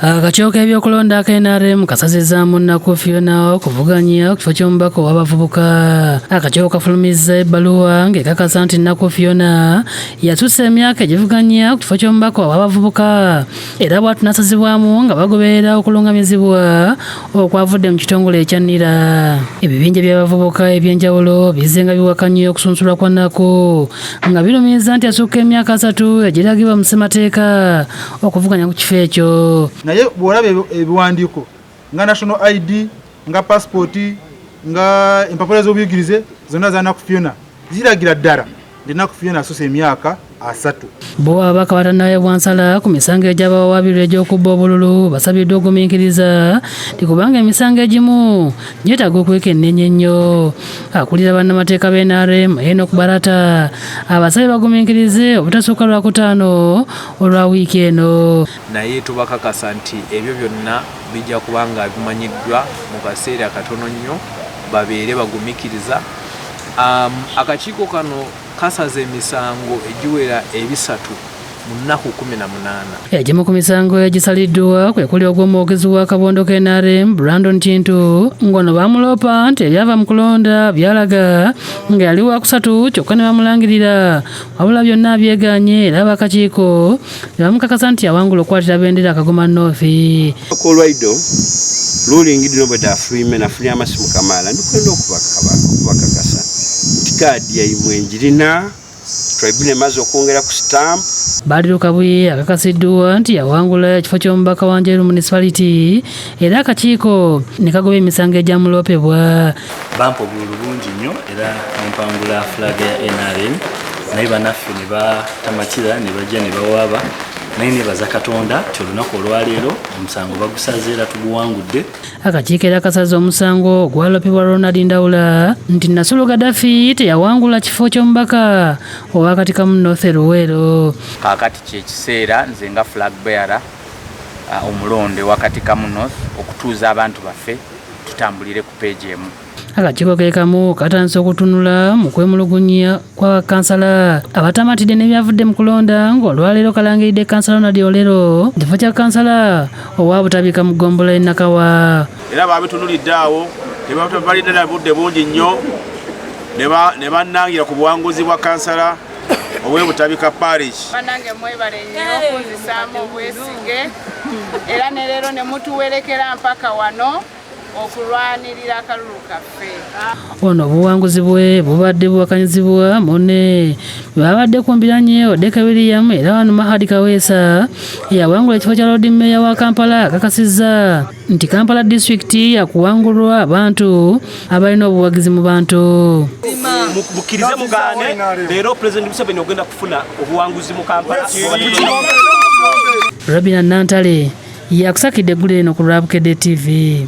Akakiiko k'ebyokulonda aka NRM kasazizza munnaku Fiona okuvuganya ku kifo ky'omubaka ow'abavubuka. Akakiiko kafulumizza ebbaluwa ng'ekakasa nti nnaku Fiona yatuusa emyaka egivuganya ku kifo ky'omubaka ow'abavubuka era bw'atu n'asazibwamu nga bagoberera okulungamizibwa okwavudde mu kitongole ekya NIRA. Ebibinja by'abavubuka eby'enjawulo bizze nga biwakanya okusunsulwa kwa nnaku nga birumiriza nti asukka emyaka 3 egiragibwa mu ssemateeka okuvuganya ku kifo ekyo. Naye bw'olaba ebiwandiiko nga national ID nga passport nga empapula z'obuyigirize zonna za nnaku Fiona ziragira ddala ndi nnaku Fiona asusse emyaka 3. Bo ababaka batannayebwa nsala ku misango egy'abawawaabirwa egy'okubba obululu basabiddwa ogumiikiriza nti kubanga emisango egimu gyetaaga okwekennenya ennyo. Akulira bannamateeka b'e NRM Enoch Barata abasabye bagumiikirize obutasukka Lwakutaano olwa wiiki eno. Naye tubakakasa nti ebyo byonna bijja kuba nga bimanyiddwa mu kaseera katono nnyo babeere bagumiikiriza. Akakiiko kano kasaza emisango egiwera ebisatu mu nnaku 18. Egimu ku misango egisaliddwa kwe kuli ogw'omwogezi wa kabondo ke NRM Brandon Kintu ng'ono bamuloopa nti ebyava mu kulonda byalaga nga yali wa kusatu kyokka ne bamulangirira wabula byonna byeganye era ab'akakiiko ne bamukakasa nti yawangula okukwatira bendera Kagoma North. Olwaido ruling dinobeda afulime nafulya amasimu Kamala ndikwenda okubakakasa nti kaadi yaimwe njirina tribune emaze okwongera ku stamp. Badru Kabuye akakasiddwa nti yawangula ekifo ky'omubaka wa Njeru Municipality era akakiiko ne kagoba emisango egyamuloopebwa. Bampa obululu bungi nnyo era nempangula flag ya NRM naye bannaffe ne batamatira ne bajja ne bawaaba naye nebaza Katonda ti olunaku olwaleero omusango bagusaze era tuguwangudde. Akakiiko era kasaza omusango ogwaloopebwa Ronald Ndawula nti Nasolo Gaddafi teyawangula kifo ky'omubaka owa Katikamu North Luweero. Kaakati kyekiseera nze nga flag bearer omulonde wa Katikamu North okutuuza abantu baffe tutambulire ku peegi emu. Akakiiko ke kamu katandise okutunula mu kwemulugunya kwa kansala abatamatidde n'ebyavudde mu kulonda ng'olwaleero kalangiridde kansala Ronald Olero kifo kya kansala owa Butabika mu Gombola e Nakawa. Era babitunulidde awo ne babalidde na budde bungi nnyo ne bannangira ku buwanguzi bwa kansala ow'e Butabika Parish. Bannange mwebale nnyo okunzisaamu obwesige era ne leero ne mutuwerekera mpaka wano okulwanirira akalulu kaffe. Ono obuwanguzi bwe bubadde buwakanyizibwa munne babadde kumbiranye Odeka William era wano Mahadi Kaweesa yawangula ekifo kya Lord Mayor wa Kampala akakasizza nti Kampala District yakuwangulwa abantu abalina obuwagizi mu bantu. Mukirize mugaane leero President Museveni ogenda kufuna obuwanguzi mu Kampala. Robina Nantale yakusakidde eggulu eno ku Lwabukedde TV.